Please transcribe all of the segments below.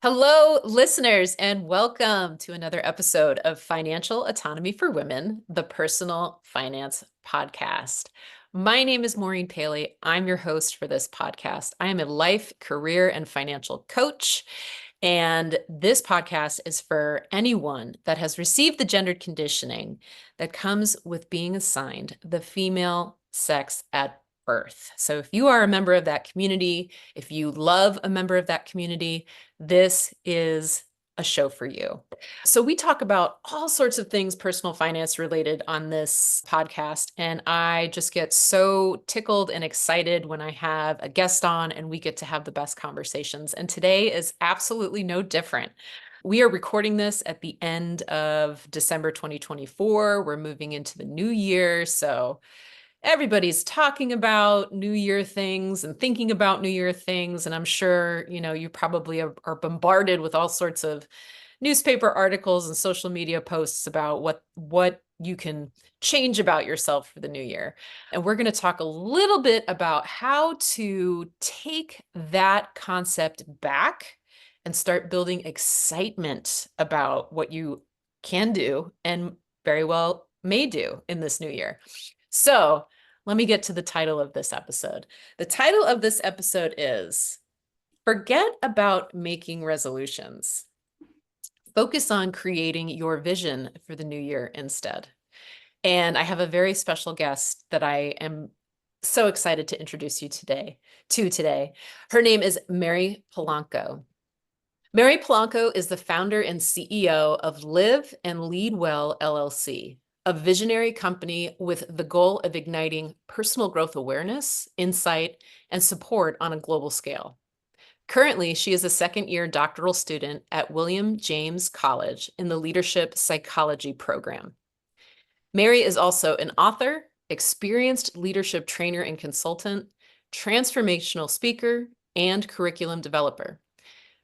Hello, listeners, and welcome to another episode of Financial Autonomy for Women, the Personal Finance Podcast. My name is Maureen Paley. I'm your host for this podcast. I am a life, career, and financial coach. And this podcast is for anyone that has received the gendered conditioning that comes with being assigned the female sex at birth. So if you are a member of that community, if you love a member of that community, this is a show for you. So we talk about all sorts of things personal finance related on this podcast. And I just get so tickled and excited when I have a guest on and we get to have the best conversations. And today is absolutely no different. We are recording this at the end of December 2024. We're moving into the new year. So everybody's talking about New Year things and thinking about New Year things. And I'm sure, you probably are bombarded with all sorts of newspaper articles and social media posts about what you can change about yourself for the new year. And we're going to talk a little bit about how to take that concept back and start building excitement about what you can do and very well may do in this new year. So let me get to the title of this episode. The title of this episode is Forget About Making Resolutions. Focus on creating your vision for the new year instead. And I have a very special guest that I am so excited to introduce you today. Her name is Mary Polanco. Mary Polanco is the founder and CEO of Live and Lead Well LLC, a visionary company with the goal of igniting personal growth awareness, insight, and support on a global scale. Currently, she is a second-year doctoral student at William James College in the Leadership Psychology program. Mary is also an author, experienced leadership trainer and consultant, transformational speaker, and curriculum developer.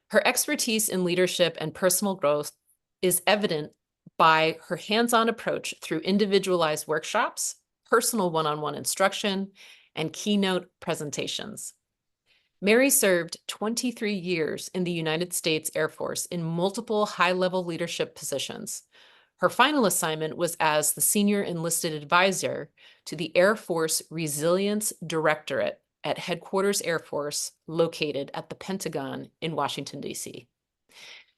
Her expertise in leadership and personal growth is evident by her hands-on approach through individualized workshops, personal one-on-one instruction, and keynote presentations. Mary served 23 years in the United States Air Force in multiple high-level leadership positions. Her final assignment was as the Senior Enlisted Advisor to the Air Force Resilience Directorate at Headquarters Air Force, located at the Pentagon in Washington, D.C.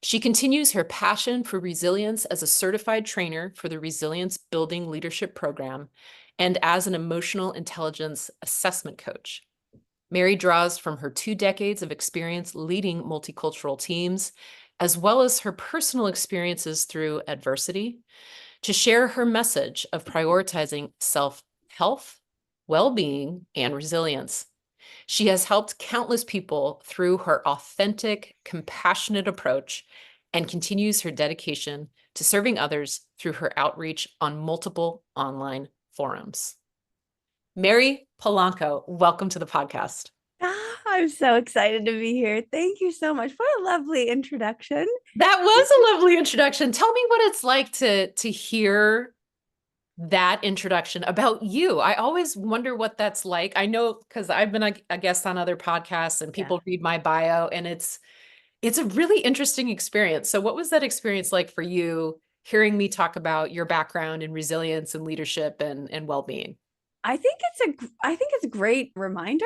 She continues her passion for resilience as a certified trainer for the Resilience Building Leadership Program and as an emotional intelligence assessment coach. Mary draws from her 2 decades of experience leading multicultural teams, as well as her personal experiences through adversity, to share her message of prioritizing self-health, well-being, and resilience. She has helped countless people through her authentic, compassionate approach and continues her dedication to serving others through her outreach on multiple online forums. Mary Polanco, welcome to the podcast. I'm so excited to be here. Thank you so much. What a lovely introduction. That was a lovely introduction. Tell me what it's like to hear that introduction about you. I always wonder what that's like. I know because I've been a guest on other podcasts and people read my bio and it's a really interesting experience. So what was that experience like for you hearing me talk about your background in resilience and leadership and well-being? I think it's a great reminder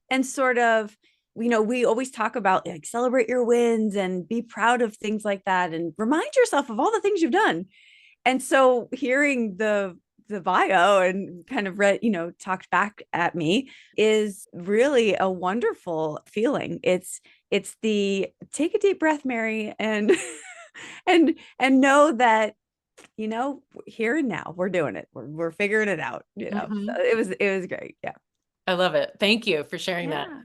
and sort of, we always talk about like celebrate your wins and be proud of things like that and remind yourself of all the things you've done. And so hearing the bio and kind of read, talked back at me is really a wonderful feeling. It's the take a deep breath, Mary, and know that here and now we're doing it. We're figuring it out. So it was great. Yeah. I love it. Thank you for sharing that. Yeah.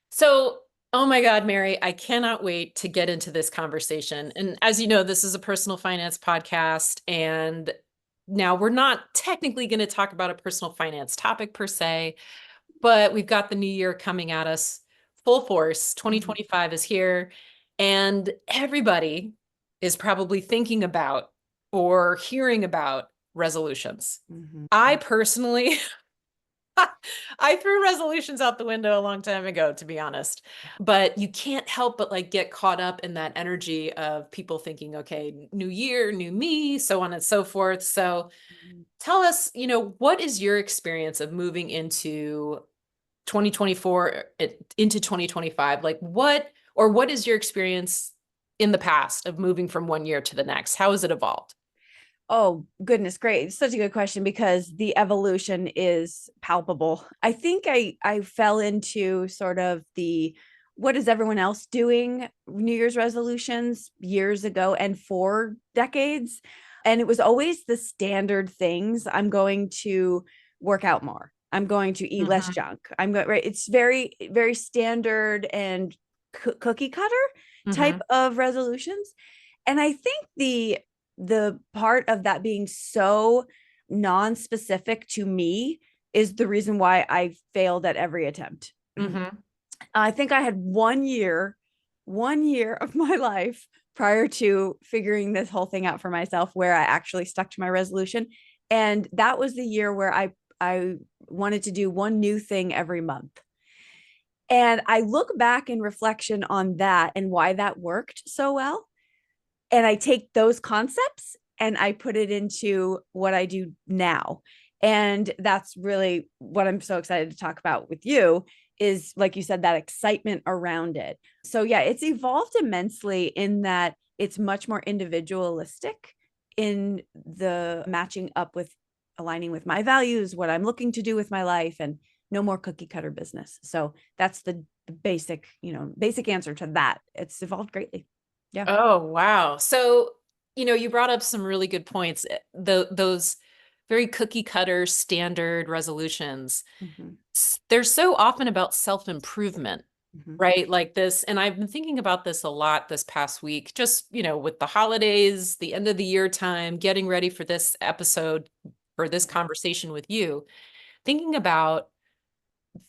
So, oh my God, Mary, I cannot wait to get into this conversation. And as you know, this is a personal finance podcast. And now we're not technically going to talk about a personal finance topic per se, but we've got the new year coming at us full force. 2025 is here, and everybody is probably thinking about or hearing about resolutions. I personally I threw resolutions out the window a long time ago, to be honest. But you can't help but like get caught up in that energy of people thinking, okay, new year, new me, so on and so forth. So Mhm. tell us, what is your experience of moving into 2024 into 2025? Like what is your experience in the past of moving from one year to the next? How has it evolved? Oh, goodness, great. Such a good question because the evolution is palpable. I think I fell into sort of the what is everyone else doing New Year's resolutions years ago and for decades. And it was always the standard things. I'm going to work out more. I'm going to eat less Hmm. junk. I'm going right. It's very, very standard and cookie cutter type Hmm. of resolutions. And I think the part of that being so non-specific to me is the reason why I failed at every attempt. Hmm. I think I had 1 year of my life prior to figuring this whole thing out for myself where I actually stuck to my resolution. And that was the year where I wanted to do one new thing every month. And I look back in reflection on that and why that worked so well. And I take those concepts and I put it into what I do now. And that's really what I'm so excited to talk about with you is like you said, that excitement around it. So yeah, it's evolved immensely in that it's much more individualistic in the matching up with aligning with my values, what I'm looking to do with my life, and no more cookie cutter business. So that's the basic, basic answer to that. It's evolved greatly. Yeah. Oh, wow. So, you brought up some really good points. Those very cookie cutter standard resolutions, Mhm. they're so often about self-improvement, Mhm. right? Like this, and I've been thinking about this a lot this past week, just, with the holidays, the end of the year time, getting ready for this episode, for this conversation with you, thinking about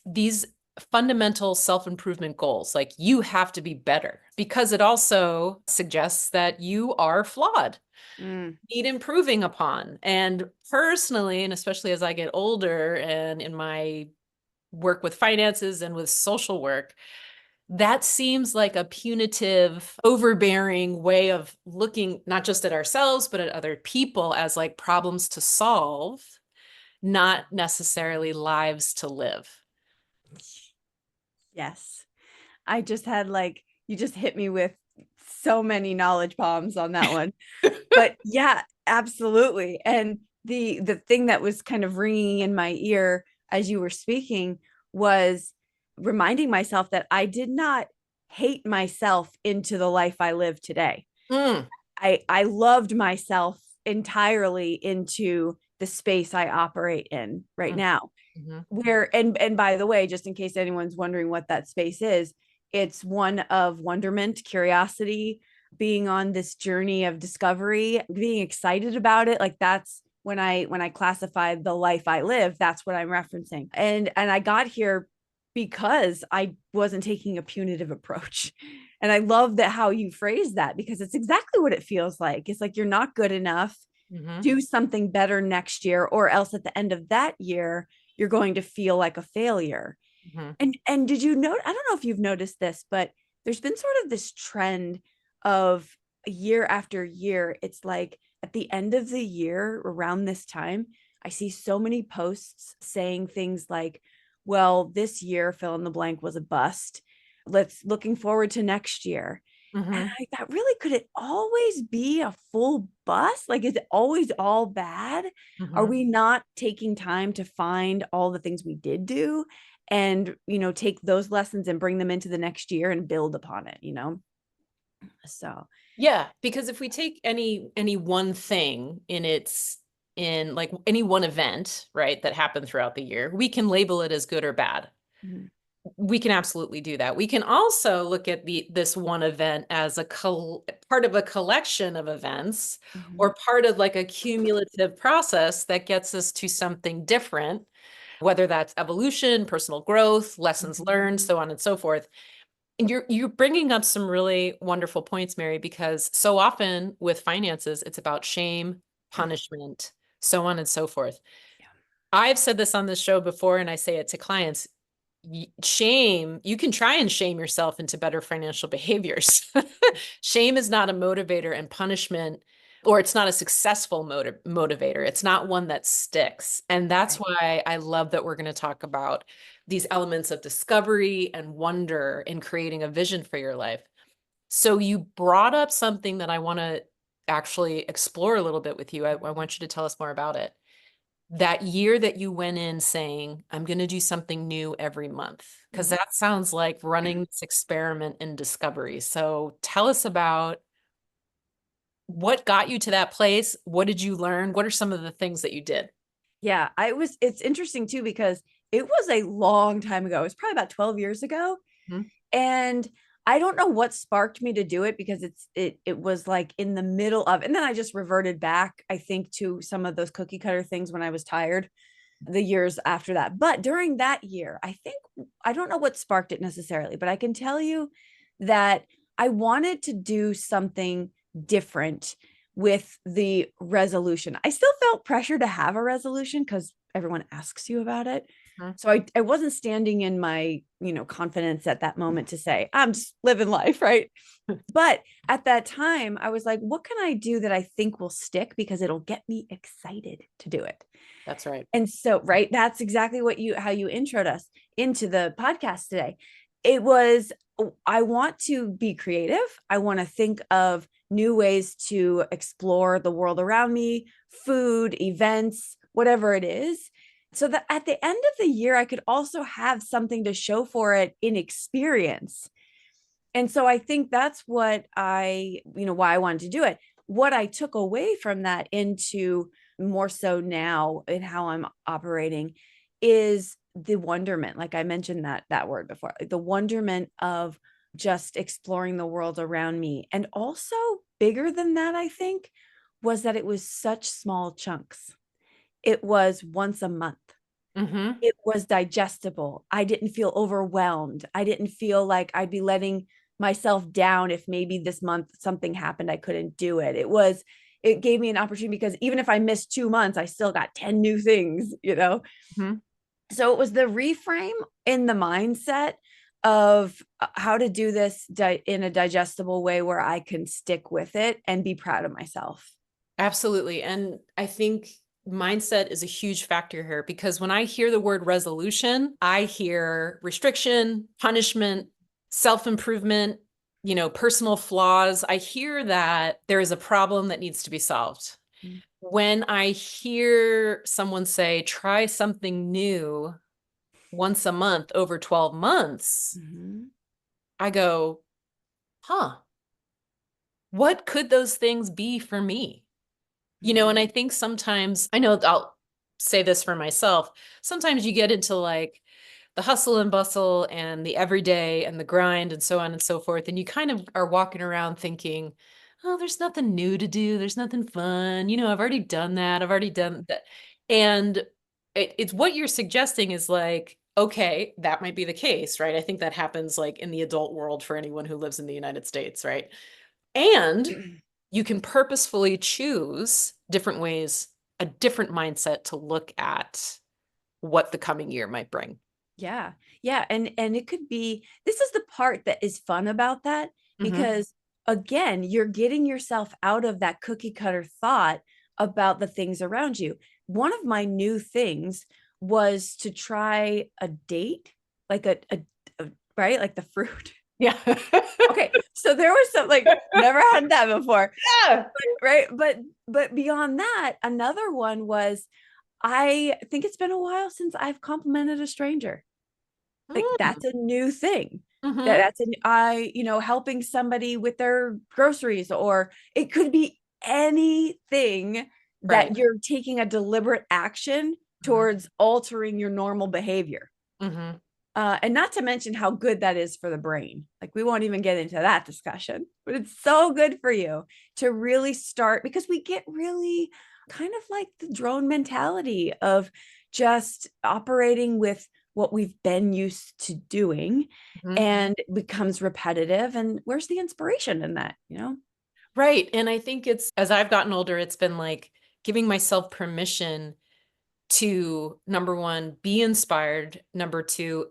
these fundamental self-improvement goals. Like you have to be better because it also suggests that you are flawed, Mm. need improving upon. And personally, and especially as I get older and in my work with finances and with social work, that seems like a punitive, overbearing way of looking not just at ourselves, but at other people as like problems to solve, not necessarily lives to live. Yes. I just had like, you just hit me with so many knowledge bombs on that one. But yeah, absolutely. And the thing that was kind of ringing in my ear as you were speaking was reminding myself that I did not hate myself into the life I live today. Mm. I loved myself entirely into the space I operate in right Mhm. now. Mhm. Where and by the way, just in case anyone's wondering what that space is, it's one of wonderment, curiosity, being on this journey of discovery, being excited about it. Like that's when I classified the life I live, that's what I'm referencing. And I got here because I wasn't taking a punitive approach. And I love that how you phrase that because it's exactly what it feels like. It's like you're not good enough. Mhm. Do something better next year, or else at the end of that year, you're going to feel like a failure. Mhm. And did you note, I don't know if you've noticed this, but there's been sort of this trend of year after year. It's like at the end of the year around this time, I see so many posts saying things like, well, this year fill in the blank was a bust. Let's looking forward to next year. And Mhm. I thought, really, could it always be a full bust? Like, is it always all bad? Are Mhm. we not taking time to find all the things we did do and, take those lessons and bring them into the next year and build upon it? So, Yeah, because if we take any one thing in like any one event, right, that happened throughout the year, we can label it as good or bad. mhm, We can absolutely do that. We can also look at this one event as part of a collection of events mhm, or part of like a cumulative process that gets us to something different, whether that's evolution, personal growth, lessons mhm, learned, so on and so forth. And you're bringing up some really wonderful points, Mary, because so often with finances, it's about shame, mm, punishment, so on and so forth. yeah, I've said this on this show before, and I say it to clients. Shame, you can try and shame yourself into better financial behaviors. Shame is not a motivator, and punishment, or it's not a successful motivator. It's not one that sticks. And that's Right. why I love that we're going to talk about these elements of discovery and wonder in creating a vision for your life. So you brought up something that I want to actually explore a little bit with you. I want you to tell us more about it. That year that you went in saying, I'm going to do something new every month, because Mhm. that sounds like running this experiment in discovery. So tell us about what got you to that place. What did you learn? What are some of the things that you did? Yeah, it's interesting too because it was a long time ago. It was probably about 12 years ago. Mhm. And I don't know what sparked me to do it because it was like in the middle of, and then I just reverted back, I think, to some of those cookie cutter things when I was tired the years after that. But during that year, I think, I don't know what sparked it necessarily, but I can tell you that I wanted to do something different with the resolution. I still felt pressure to have a resolution because everyone asks you about it. Mhm. So I wasn't standing in my, confidence at that moment to say, I'm just living life, right? But at that time, I was like, what can I do that I think will stick because it'll get me excited to do it? That's right. And so, right, that's exactly how you introed us into the podcast today. It was, I want to be creative. I want to think of new ways to explore the world around me, food, events, whatever it is. So that at the end of the year, I could also have something to show for it in experience. And so I think that's what why I wanted to do it. What I took away from that into more so now in how I'm operating is the wonderment. Like I mentioned that word before, like the wonderment of just exploring the world around me. And also bigger than that, I think, was that it was such small chunks. It was once a month. Hmm. It was digestible. I didn't feel overwhelmed. I didn't feel like I'd be letting myself down if maybe this month something happened I couldn't do it. It gave me an opportunity because even if I missed 2 months, I still got 10 new things. Hmm. So it was the reframe in the mindset of how to do this in a digestible way where I can stick with it and be proud of myself. Absolutely. And I think mindset is a huge factor here because when I hear the word resolution, I hear restriction, punishment, self-improvement, personal flaws. I hear that there is a problem that needs to be solved. When I hear someone say, try something new once a month over 12 months, Mhm. I go, huh, what could those things be for me? And I think sometimes, I know I'll say this for myself, sometimes you get into like the hustle and bustle and the everyday and the grind and so on and so forth. And you kind of are walking around thinking, oh, there's nothing new to do. There's nothing fun. I've already done that. I've already done that. And it's what you're suggesting is like, okay, that might be the case, right? I think that happens like in the adult world for anyone who lives in the United States, right? And you can purposefully choose different ways, a different mindset to look at what the coming year might bring. Yeah. Yeah. And it could be, this is the part that is fun about that Hmm. because again, you're getting yourself out of that cookie cutter thought about the things around you. One of my new things was to try a date, like right, like the fruit. Yeah. Okay. So there was some like never had that before. Yeah. Right. But beyond that, another one was I think it's been a while since I've complimented a stranger. Like that's a new thing. Mm-hmm. That's an helping somebody with their groceries, or it could be anything Right. that you're taking a deliberate action towards altering your normal behavior. Mm-hmm. And not to mention how good that is for the brain. Like we won't even get into that discussion, but it's so good for you to really start because we get really kind of like the drone mentality of just operating with what we've been used to doing Mm-hmm. and it becomes repetitive. And where's the inspiration in that? Right. And I think it's, as I've gotten older, it's been like giving myself permission to, number one, be inspired, number two,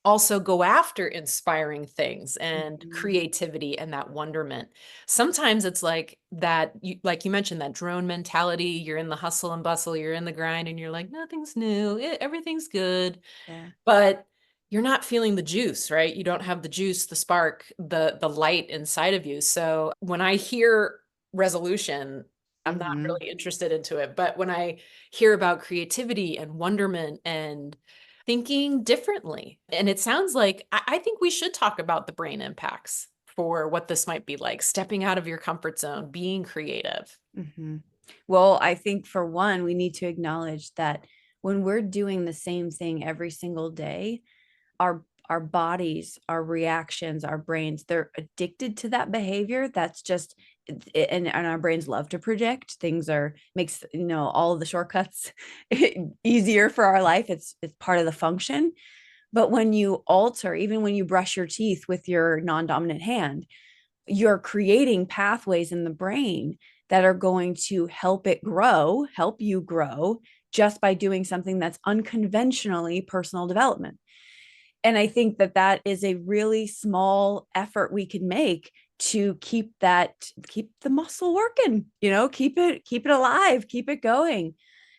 also go after inspiring things and Mhm. creativity and that wonderment. Sometimes it's like that, like you mentioned, that drone mentality. You're in the hustle and bustle, you're in the grind, and you're like, nothing's new, everything's good. Yeah. But you're not feeling the juice, right? You don't have the juice, the spark, the light inside of you. So when I hear resolution, I'm not Mhm. really interested into it. But when I hear about creativity and wonderment and thinking differently, and it sounds like I think we should talk about the brain impacts for what this might be like, stepping out of your comfort zone, being creative. Mhm. Well, I think for one, we need to acknowledge that when we're doing the same thing every single day, our bodies, our reactions, our brains, they're addicted to that behavior. That's just and our brains love to predict. Things are makes, all of the shortcuts easier for our life. It's part of the function. But when you alter, even when you brush your teeth with your non-dominant hand, you're creating pathways in the brain that are going to help you grow just by doing something that's unconventionally personal development. And I think that that is a really small effort we can make to keep the muscle working, keep it alive, keep it going.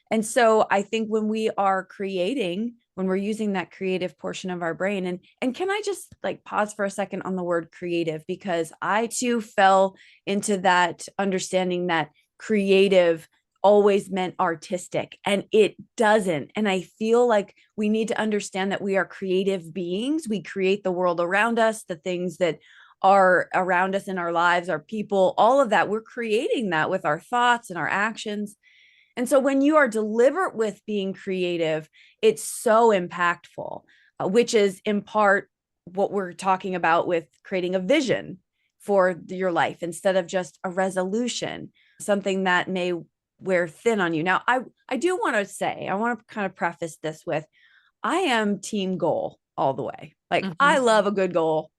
And so I think when we are creating, when we're using that creative portion of our brain, and can I just like pause for a second on the word creative, because I too fell into that understanding that creative always meant artistic, and it doesn't. And I feel like we need to understand that we are creative beings. We create the world around us, the things that are around us in our lives, our people, all of that. We're creating that with our thoughts and our actions. And so when you are deliberate with being creative, it's so impactful, which is in part what we're talking about with creating a vision for your life instead of just a resolution, something that may wear thin on you. Now, I do want to say, I want to kind of preface this with, I am team goal all the way. Like, I Mhm. love a good goal.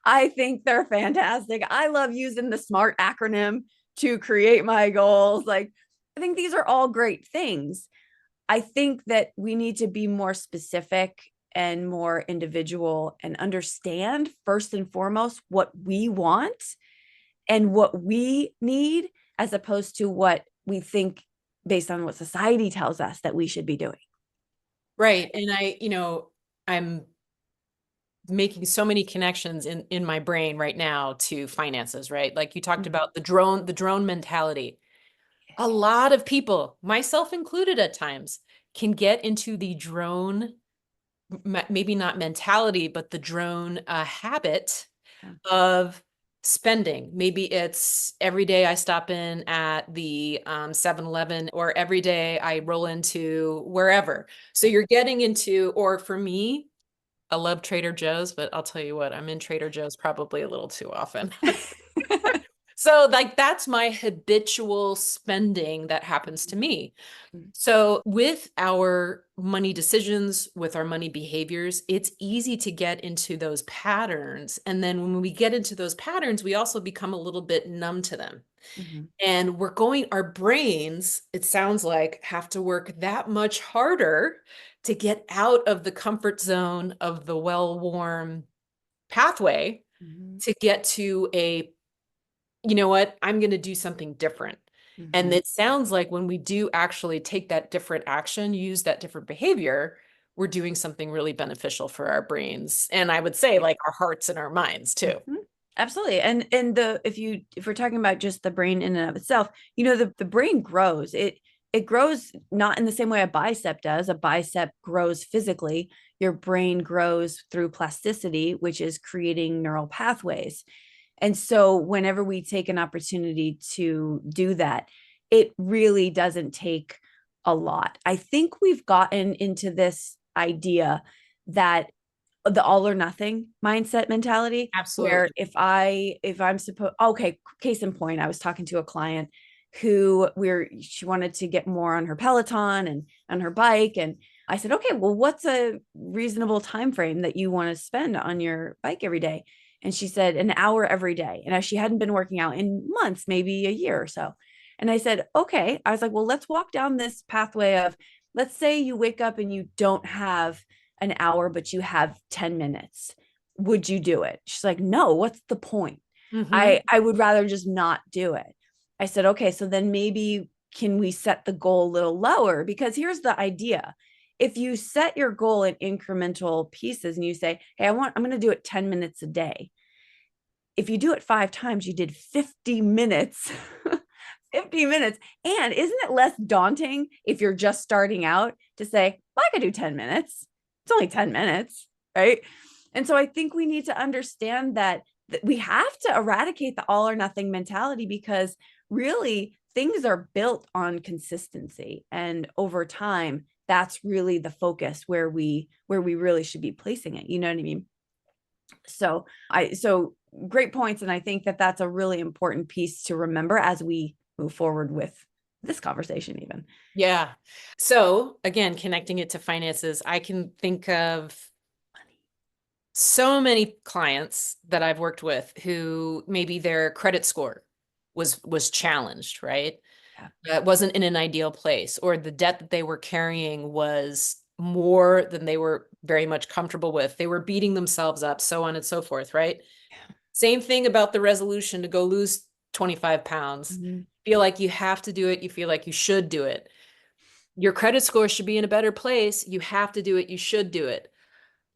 I think they're fantastic. I love using the SMART acronym to create my goals. Like, I think these are all great things. I think that we need to be more specific and more individual and understand first and foremost what we want and what we need, as opposed to what we think based on what society tells us that we should be doing. Right. And I'm making so many connections in my brain right now to finances, right? Like you talked Mhm. about the drone mentality. A lot of people, myself included at times, can get into the drone, maybe not mentality, but the drone habit Yeah. of spending. Maybe it's every day I stop in at the 7-Eleven, or every day I roll into wherever. So you're getting into, or for me, I love Trader Joe's, but I'll tell you what, I'm in Trader Joe's probably a little too often. So like that's my habitual spending that happens to me. So with our money decisions, with our money behaviors, it's easy to get into those patterns. And then when we get into those patterns, we also become a little bit numb to them. Mhm. And our brains, it sounds like, have to work that much harder to get out of the comfort zone of the well-worn pathway Mhm. to get to a, you know what, I'm going to do something different. And Mhm. it sounds like when we do actually take that different action, use that different behavior, we're doing something really beneficial for our brains. And I would say like our hearts and our minds too. Mhm. Absolutely. And the if we're talking about just the brain in and of itself, the brain grows. It grows not in the same way a bicep does. A bicep grows physically. Your brain grows through plasticity, which is creating neural pathways. And so whenever we take an opportunity to do that, it really doesn't take a lot. I think we've gotten into this idea that the all or nothing mindset mentality, where Absolutely. if I'm supposed, okay, case in point, I was talking to a client who she wanted to get more on her Peloton and on her bike, and I said, okay, well, what's a reasonable time frame that you want to spend on your bike every day? And she said an hour every day. And as she hadn't been working out in months, maybe a year or so. And I said, okay. I was like, well, let's walk down this pathway of, let's say you wake up and you don't have an hour, but you have 10 minutes. Would you do it? She's like, no, what's the point? Mm-hmm. I would rather just not do it. I said, okay, so then maybe can we set the goal a little lower? Because here's the idea. If you set your goal in incremental pieces and you say, hey, I'm going to do it 10 minutes a day. If you do it 5 times, you did 50 minutes. 50 minutes. And isn't it less daunting if you're just starting out to say, well, I could do 10 minutes. It's only 10 minutes, right? And so I think we need to understand that we have to eradicate the all or nothing mentality, because really things are built on consistency, and over time that's really the focus where we really should be placing it. You know what I mean? So great points, and I think that that's a really important piece to remember as we move forward with this conversation even. Yeah. So again, connecting it to finances, I can think of so many clients that I've worked with who maybe their credit score was challenged, right? Yeah. It wasn't in an ideal place, or the debt that they were carrying was more than they were very much comfortable with. They were beating themselves up, so on and so forth, right? Same thing about the resolution to go lose 25 pounds. Mm-hmm. Feel like you have to do it. You feel like you should do it. Your credit score should be in a better place. You have to do it. You should do it.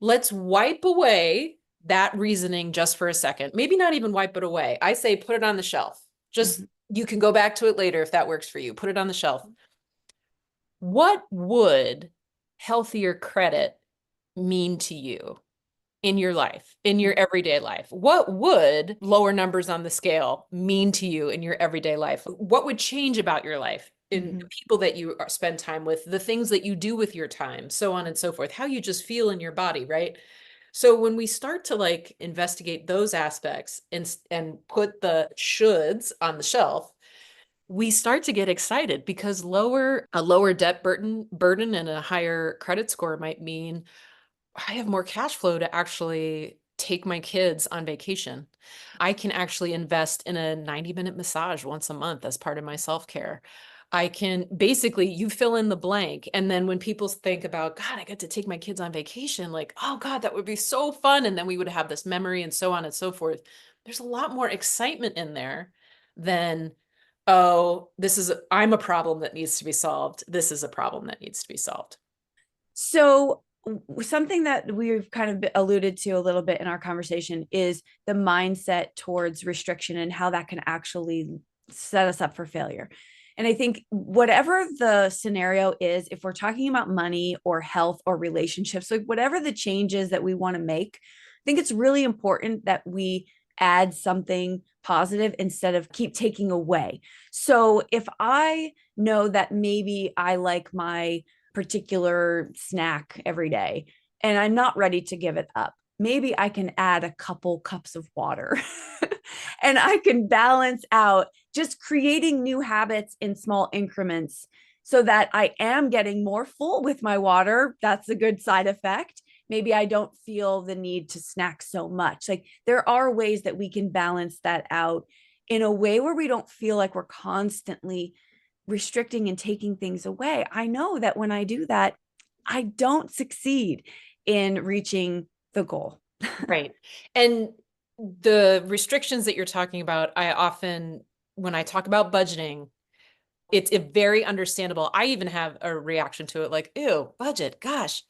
Let's wipe away that reasoning just for a second. Maybe not even wipe it away. I say put it on the shelf. Just, Mm-hmm. you can go back to it later if that works for you. Put it on the shelf. What would healthier credit mean to you in your life, in your everyday life? What would lower numbers on the scale mean to you in your everyday life? What would change about your life in Mm-hmm. the people that you spend time with, the things that you do with your time, so on and so forth, how you just feel in your body, right? So when we start to like investigate those aspects and put the shoulds on the shelf, we start to get excited, because a lower debt burden and a higher credit score might mean I have more cash flow to actually take my kids on vacation. I can actually invest in a 90-minute massage once a month as part of my self-care. I can basically, you fill in the blank. And then when people think about, God, I get to take my kids on vacation, like, oh God, that would be so fun. And then we would have this memory and so on and so forth. There's a lot more excitement in there than, oh, I'm a problem that needs to be solved. This is a problem that needs to be solved. So something that we've kind of alluded to a little bit in our conversation is the mindset towards restriction and how that can actually set us up for failure. And I think whatever the scenario is, if we're talking about money or health or relationships, like whatever the changes that we want to make, I think it's really important that we add something positive instead of keep taking away. So if I know that maybe I like my particular snack every day and I'm not ready to give it up, maybe I can add a couple cups of water and I can balance out just creating new habits in small increments so that I am getting more full with my water. That's a good side effect. Maybe I don't feel the need to snack so much. Like there are ways that we can balance that out in a way where we don't feel like we're constantly restricting and taking things away. I know that when I do that, I don't succeed in reaching the goal. Right. And the restrictions that you're talking about, when I talk about budgeting, it's very understandable. I even have a reaction to it like, ew, budget, gosh.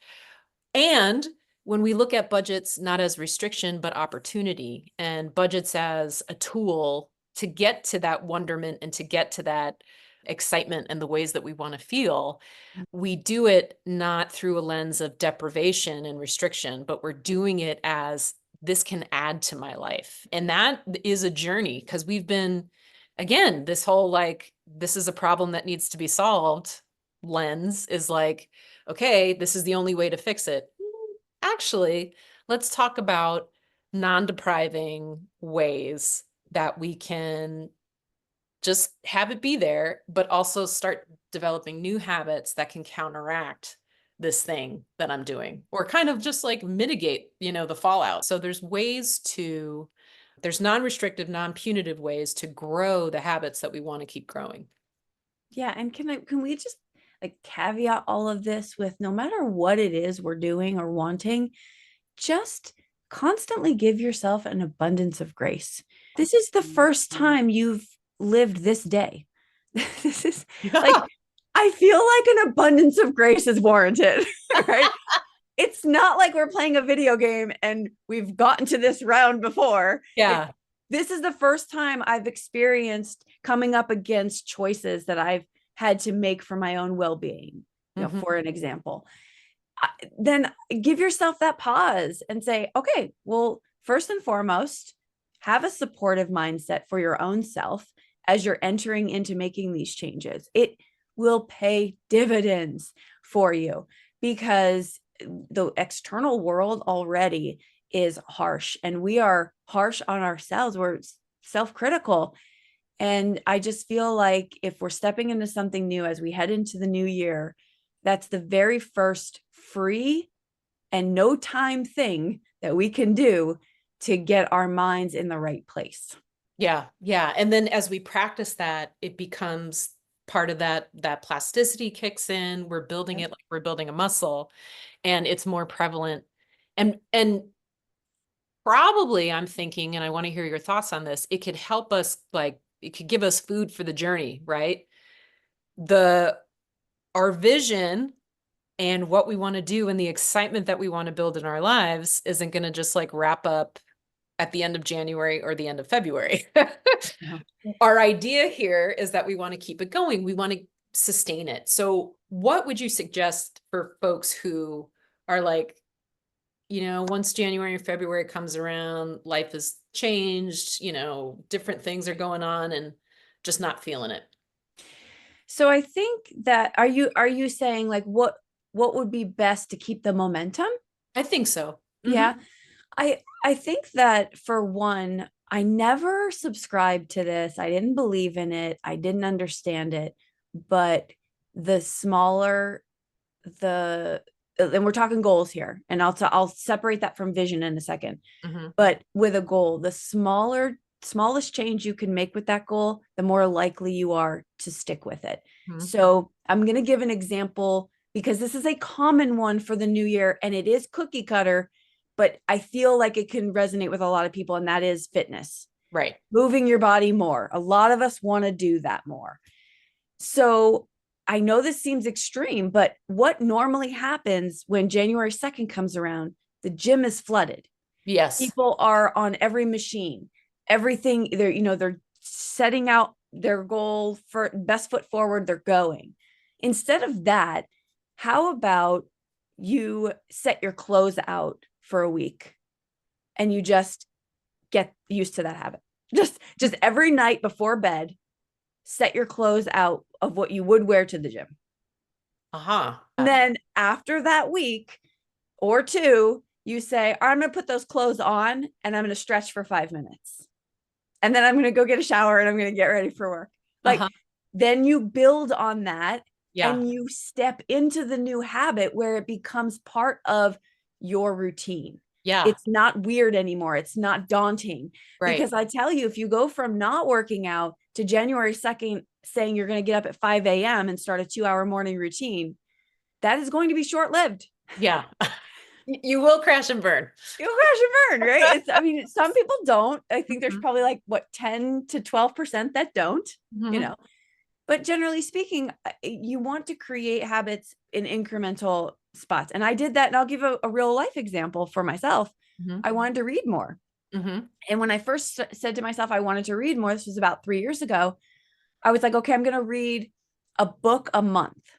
And when we look at budgets, not as restriction, but opportunity, and budgets as a tool to get to that wonderment and to get to that excitement and the ways that we want to feel, we do it not through a lens of deprivation and restriction, but we're doing it as this can add to my life. And that is a journey, because we've been, again, this whole like, this is a problem that needs to be solved lens is like, okay, this is the only way to fix it. Actually, let's talk about non-depriving ways that we can just have it be there, but also start developing new habits that can counteract this thing that I'm doing, or kind of just like mitigate, the fallout. So there's non-restrictive, non-punitive ways to grow the habits that we want to keep growing. Yeah. And can we just like caveat all of this with no matter what it is we're doing or wanting, just constantly give yourself an abundance of grace. This is the first time you've lived this day. This is like, Yeah. I feel like an abundance of grace is warranted, right? It's not like we're playing a video game and we've gotten to this round before. Yeah. This is the first time I've experienced coming up against choices that I've had to make for my own well-being, Mhm. for an example. Then give yourself that pause and say, okay, well, first and foremost, have a supportive mindset for your own self as you're entering into making these changes. It will pay dividends for you because the external world already is harsh and we are harsh on ourselves. We're self-critical. And I just feel like if we're stepping into something new as we head into the new year, that's the very first free and no time thing that we can do to get our minds in the right place. Yeah. Yeah. And then as we practice that, it becomes part of that plasticity kicks in. We're building it like we're building a muscle, and it's more prevalent. And probably I'm thinking, and I want to hear your thoughts on this, it could help us, like it could give us food for the journey, right? The Our vision and what we want to do and the excitement that we want to build in our lives isn't going to just like wrap up at the end of January or the end of February. Yeah. Our idea here is that we want to keep it going. We want to sustain it. So what would you suggest for folks who are like, once January and February comes around, life has changed, different things are going on and just not feeling it? So I think that are you saying like what would be best to keep the momentum? I think so. Yeah. I think that for one, I never subscribed to this. I didn't believe in it. I didn't understand it. But the smaller the and we're talking goals here, and I'll separate that from vision in a second. Mm-hmm. But with a goal, the smallest change you can make with that goal, the more likely you are to stick with it. Mm-hmm. So I'm going to give an example because this is a common one for the new year and it is cookie cutter, but I feel like it can resonate with a lot of people, and that is fitness, Right. moving your body more. A lot of us want to do that more. So I know this seems extreme, but what normally happens when January 2nd comes around, the gym is flooded. Yes. People are on every machine, everything. They're setting out their goal for best foot forward. They're going. Instead of that, how about you set your clothes out for a week and you just get used to that habit? Just every night before bed, set your clothes out of what you would wear to the gym. Uh-huh. And then after that week or two, you say, I'm going to put those clothes on and I'm going to stretch for 5 minutes. And then I'm going to go get a shower and I'm going to get ready for work. Like, Uh-huh. then you build on that Yeah. and you step into the new habit where it becomes part of your routine. Yeah. It's not weird anymore. It's not daunting. Right. Because I tell you, if you go from not working out to January 2nd saying you're going to get up at 5 a.m. and start a 2-hour morning routine, that is going to be short lived. Yeah. You will crash and burn. You'll crash and burn, right? I mean, some people don't. I think there's Mhm. probably like 10 to 12% that don't, Mhm. but generally speaking, you want to create habits in incremental spots. And I did that. And I'll give a real life example for myself. Mhm. I wanted to read more. Mhm. And when I first said to myself, I wanted to read more, this was about 3 years ago, I was like, okay, I'm going to read a book a month.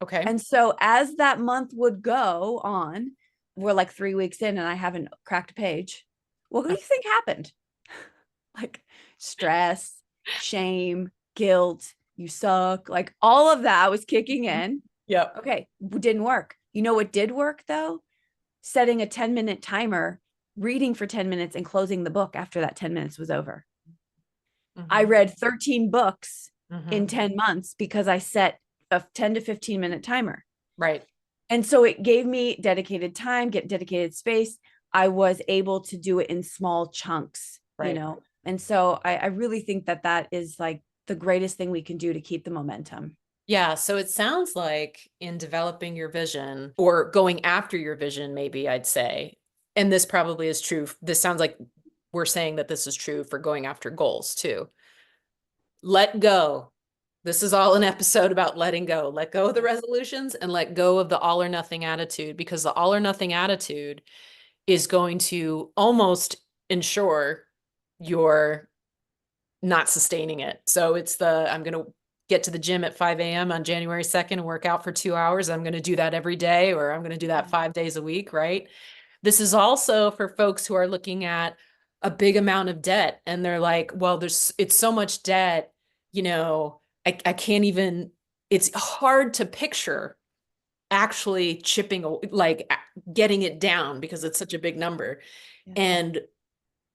Okay. And so as that month would go on, we're like 3 weeks in and I haven't cracked a page. What do you think happened? Like stress, shame, guilt, you suck, like all of that was kicking Mhm. in. Yep. Okay, didn't work. You know what did work though? Setting a 10-minute timer, reading for 10 minutes and closing the book after that 10 minutes was over. I Mhm. read 13 books in Mhm. 10 months because I set a 10 to 15-minute timer. Right. And so it gave me dedicated time, get dedicated space. I was able to do it in small chunks. Right. And so I really think that is like the greatest thing we can do to keep the momentum. Yeah. So it sounds like in developing your vision or going after your vision, maybe I'd say, and this probably is true. This sounds like we're saying that this is true for going after goals too. Let go. This is all an episode about letting go. Let go of the resolutions and let go of the all or nothing attitude, because the all or nothing attitude is going to almost ensure you're not sustaining it. So it's I'm going to get to the gym at 5 a.m. on January 2nd and work out for 2 hours. I'm going to do that every day, or I'm going to do that 5 days a week, right? This is also for folks who are looking at a big amount of debt and they're like, well, it's so much debt, I can't even, it's hard to picture actually like getting it down because it's such a big number. Yeah. And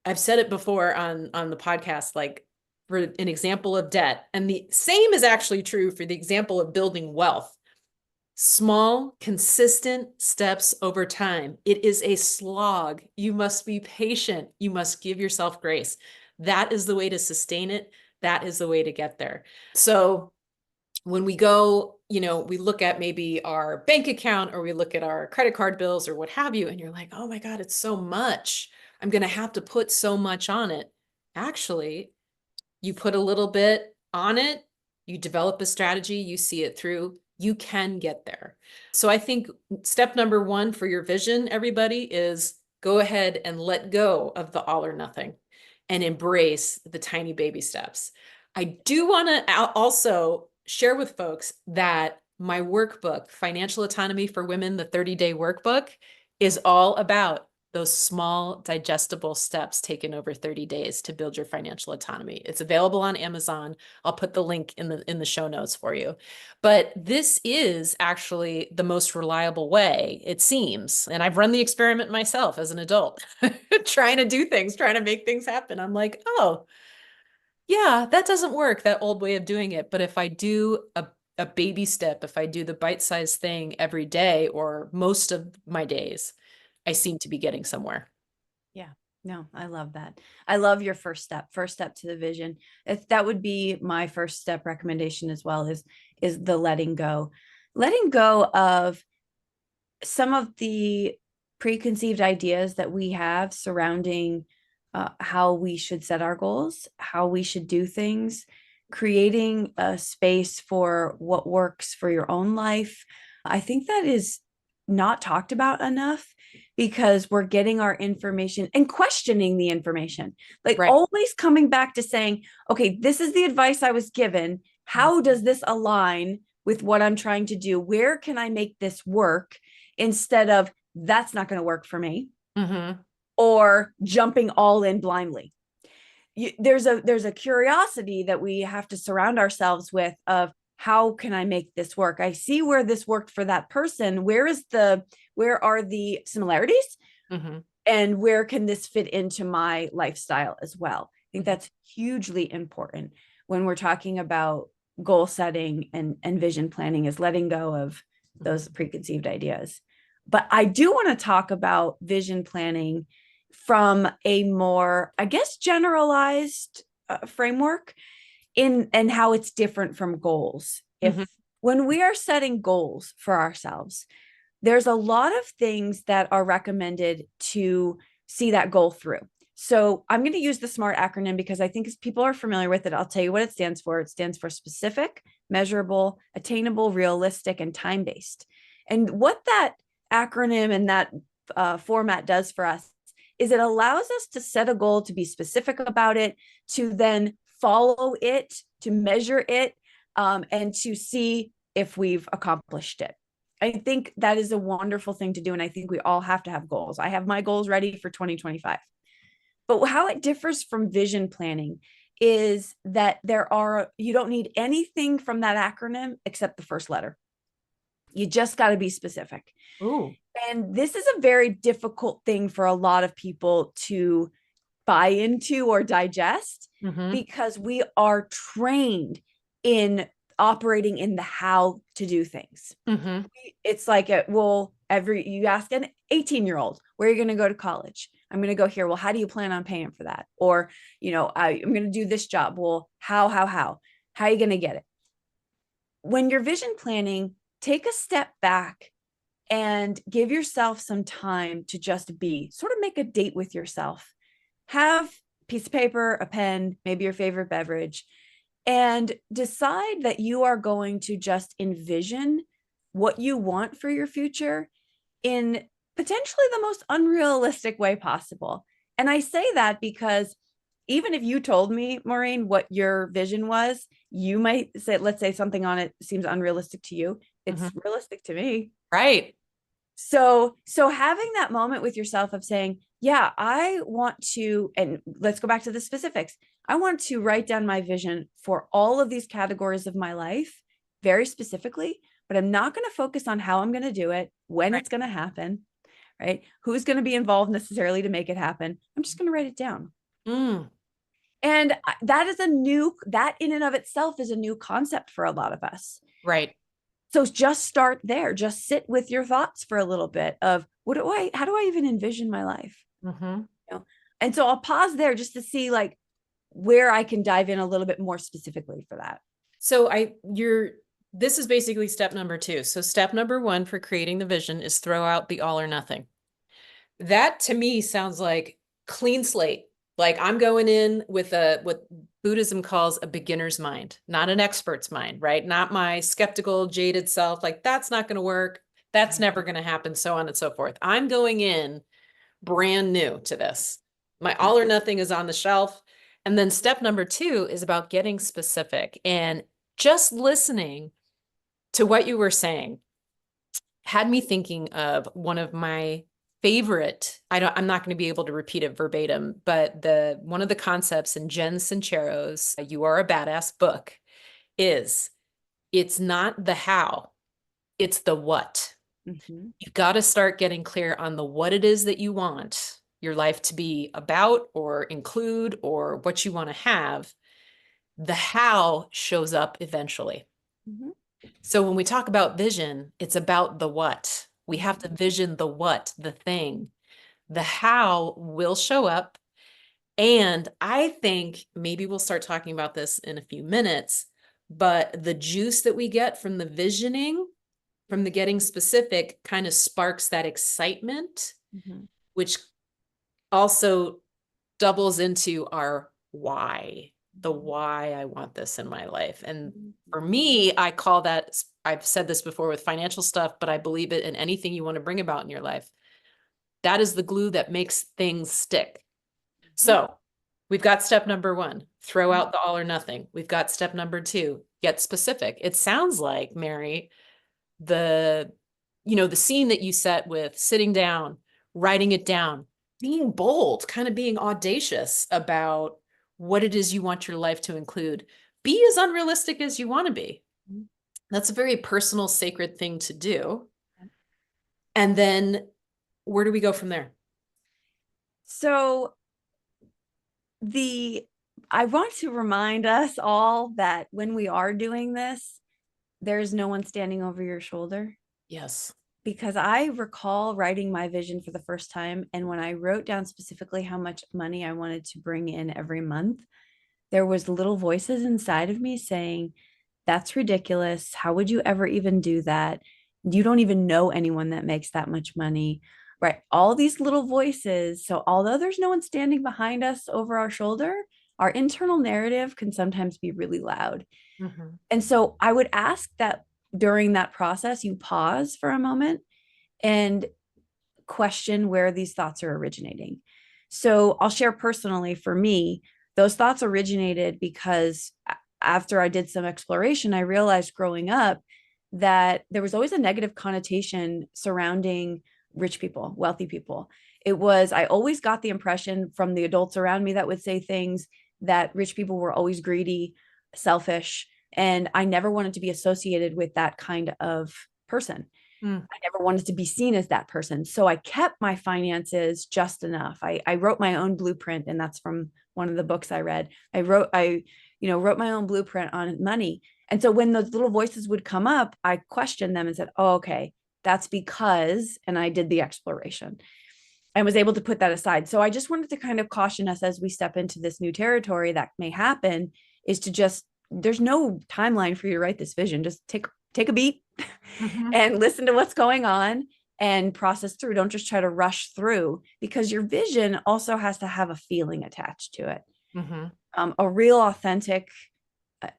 I've said it before on the podcast, like for an example of debt, and the same is actually true for the example of building wealth. Small, consistent steps over time. It is a slog. You must be patient. You must give yourself grace. That is the way to sustain it. That is the way to get there. So when we go, we look at maybe our bank account or we look at our credit card bills or what have you, and you're like, oh my God, it's so much. I'm going to have to put so much on it. Actually, you put a little bit on it, you develop a strategy, you see it through, you can get there. So I think step number one for your vision, everybody, is go ahead and let go of the all or nothing and embrace the tiny baby steps. I do want to also share with folks that my workbook, Financial Autonomy for Women, the 30-day workbook, is all about those small digestible steps taken over 30 days to build your financial autonomy. It's available on Amazon. I'll put the link in the show notes for you. But this is actually the most reliable way, it seems. And I've run the experiment myself as an adult, trying to do things, trying to make things happen. I'm like, oh, yeah, that doesn't work, that old way of doing it. But if I do a baby step, if I do the bite-sized thing every day or most of my days, I seem to be getting somewhere. Yeah. No, I love that. I love your first step to the vision. That would be my first step recommendation as well, is the letting go. Letting go of some of the preconceived ideas that we have surrounding how we should set our goals, how we should do things, creating a space for what works for your own life. I think that is not talked about enough, because we're getting our information and questioning the information, like Right. always coming back to saying, okay, this is the advice I was given. How does this align with what I'm trying to do? Where can I make this work? Instead of, that's not going to work for me, Mm-hmm. or jumping all in blindly. There's a curiosity that we have to surround ourselves with, of how can I make this work? I see where this worked for that person. Where are the similarities? Mm-hmm. And where can this fit into my lifestyle as well? I think that's hugely important when we're talking about goal setting and vision planning, is letting go of those preconceived ideas. But I do want to talk about vision planning from a more, I guess, generalized framework, and how it's different from goals. Mm-hmm. When we are setting goals for ourselves, there's a lot of things that are recommended to see that goal through. So I'm going to use the SMART acronym because I think people are familiar with it. I'll tell you what it stands for. It stands for specific, measurable, attainable, realistic, and time-based. And what that acronym and that format does for us is it allows us to set a goal, to be specific about it, to then follow it, to measure it, and to see if we've accomplished it. I think that is a wonderful thing to do. And I think we all have to have goals. I have my goals ready for 2025. But how it differs from vision planning is that you don't need anything from that acronym except the first letter. You just got to be specific. Ooh. And this is a very difficult thing for a lot of people to buy into or digest, Mm-hmm. because we are trained in operating in the how to do things. Mm-hmm. It's like, you ask an 18-year-old, where are you going to go to college? I'm going to go here. Well, how do you plan on paying for that? Or, I'm going to do this job. Well, how? How are you going to get it? When you're vision planning, take a step back and give yourself some time to just be, sort of make a date with yourself. Have a piece of paper, a pen, maybe your favorite beverage, and decide that you are going to just envision what you want for your future in potentially the most unrealistic way possible. And I say that because even if you told me, Maureen, what your vision was, you might say, let's say something on it seems unrealistic to you. It's realistic to me. Right. So having that moment with yourself of saying, yeah, I want to, and let's go back to the specifics. I want to write down my vision for all of these categories of my life very specifically, but I'm not going to focus on how I'm going to do it, when it's going to happen, right? Who's going to be involved necessarily to make it happen. I'm just going to write it down. Mm. And that in and of itself is a new concept for a lot of us. Right. So just start there. Just sit with your thoughts for a little bit of how do I even envision my life? And so I'll pause there just to see like where I can dive in a little bit more specifically for that. So this is basically step number 2. So step number 1 for creating the vision is throw out the all or nothing. That to me sounds like clean slate. Like I'm going in with what Buddhism calls a beginner's mind, not an expert's mind, right? Not my skeptical, jaded self. Like that's not going to work. That's never going to happen, so on and so forth. I'm going in brand new to this. My all or nothing is on the shelf. And then step number 2 is about getting specific, and just listening to what you were saying had me thinking of one of my favorite, I'm not going to be able to repeat it verbatim, but one of the concepts in Jen Sincero's You Are a Badass book is it's not the how, it's the what. You've got to start getting clear on the what it is that you want your life to be about or include or what you want to have. The how shows up eventually. So when we talk about vision, it's about the what. We have to vision the what, the thing. The how will show up. And I think maybe we'll start talking about this in a few minutes, but the juice that we get from the visioning, from the getting specific, kind of sparks that excitement, which also doubles into our why, the why I want this in my life. And for me, I call that, I've said this before with financial stuff, but I believe it in anything you want to bring about in your life. That is the glue that makes things stick. So we've got step number 1, throw out the all or nothing. We've got step number 2, get specific. It sounds like, Mary, the scene that you set with sitting down, writing it down, being bold, kind of being audacious about what it is you want your life to include. Be as unrealistic as you want to be. That's a very personal, sacred thing to do. And then where do we go from there? So I want to remind us all that when we are doing this, there's no one standing over your shoulder. Yes. Because I recall writing my vision for the first time. And when I wrote down specifically how much money I wanted to bring in every month, there was little voices inside of me saying, that's ridiculous. How would you ever even do that? You don't even know anyone that makes that much money, right? All these little voices. So although there's no one standing behind us over our shoulder, our internal narrative can sometimes be really loud. And so I would ask that during that process, you pause for a moment and question where these thoughts are originating. So I'll share personally, for me, those thoughts originated because after I did some exploration, I realized growing up that there was always a negative connotation surrounding rich people, wealthy people. I always got the impression from the adults around me that would say things that rich people were always greedy, selfish, and I never wanted to be associated with that kind of person. I never wanted to be seen as that person. So I kept my finances just enough. I wrote my own blueprint, and that's from one of the books I read. I wrote my own blueprint on money. And so when those little voices would come up, I questioned them and said, oh, okay, that's because, and I did the exploration and was able to put that aside. So I just wanted to kind of caution us as we step into this new territory that may happen, is to just there's no timeline for you to write this vision. Just take a beat Mhm. and listen to what's going on and process through. Don't just try to rush through, because your vision also has to have a feeling attached to it. Mhm. A real authentic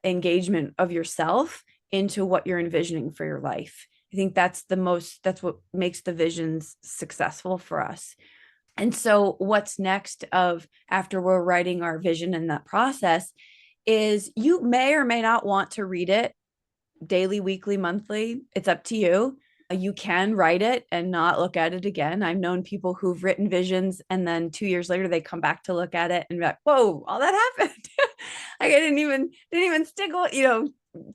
engagement of yourself into what you're envisioning for your life. I think that's what makes the visions successful for us. And so what's next of after we're writing our vision in that process is you may or may not want to read it daily, weekly, monthly. It's up to you. You can write it and not look at it again. I've known people who've written visions and then 2 years later they come back to look at it and be like, whoa, all that happened. Like I didn't even stick,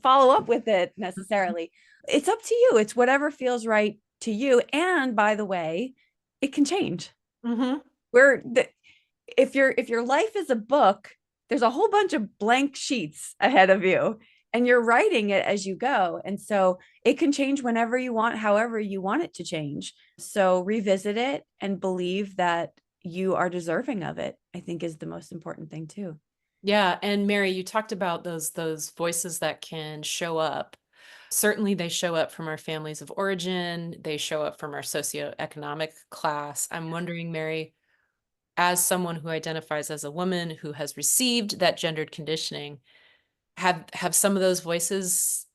follow up with it necessarily. It's up to you. It's whatever feels right to you. And by the way, it can change. Mhm. Where the, if your life is a book, there's a whole bunch of blank sheets ahead of you and you're writing it as you go. And so it can change whenever you want, however you want it to change. So revisit it and believe that you are deserving of it, I think is the most important thing too. Yeah, and Mary, you talked about those voices that can show up. Certainly they show up from our families of origin, they show up from our socioeconomic class. I'm wondering, Mary, as someone who identifies as a woman who has received that gendered conditioning, have some of those voices,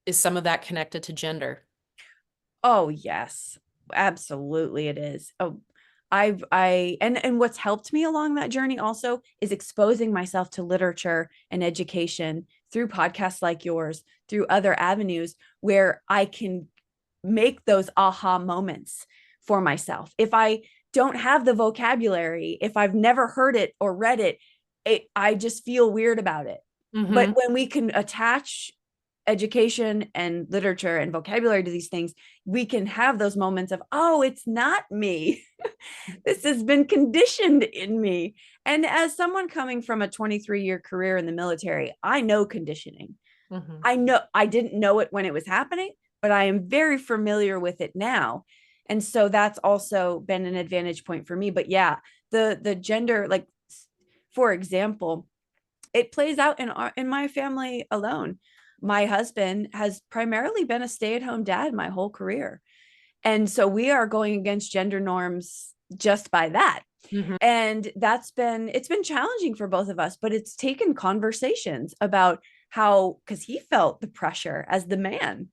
is some of that connected to gender? Oh, yes. Absolutely it is. Oh, and what's helped me along that journey also is exposing myself to literature and education through podcasts like yours, through other avenues where I can make those aha moments for myself. If I don't have the vocabulary, if I've never heard it or read it, I just feel weird about it. But Mhm. when we can attach education and literature and vocabulary to these things, we can have those moments of, oh, it's not me. This has been conditioned in me. And as someone coming from a 23-year career in the military, I know conditioning. Mhm. I know I didn't know it when it was happening, but I am very familiar with it now. And so that's also been an advantage point for me. But yeah, the gender, like for example, it plays out in my family alone. My husband has primarily been a stay-at-home dad my whole career. And so we are going against gender norms just by that. Mhm. And it's been challenging for both of us, but it's taken conversations about how, because he felt the pressure as the man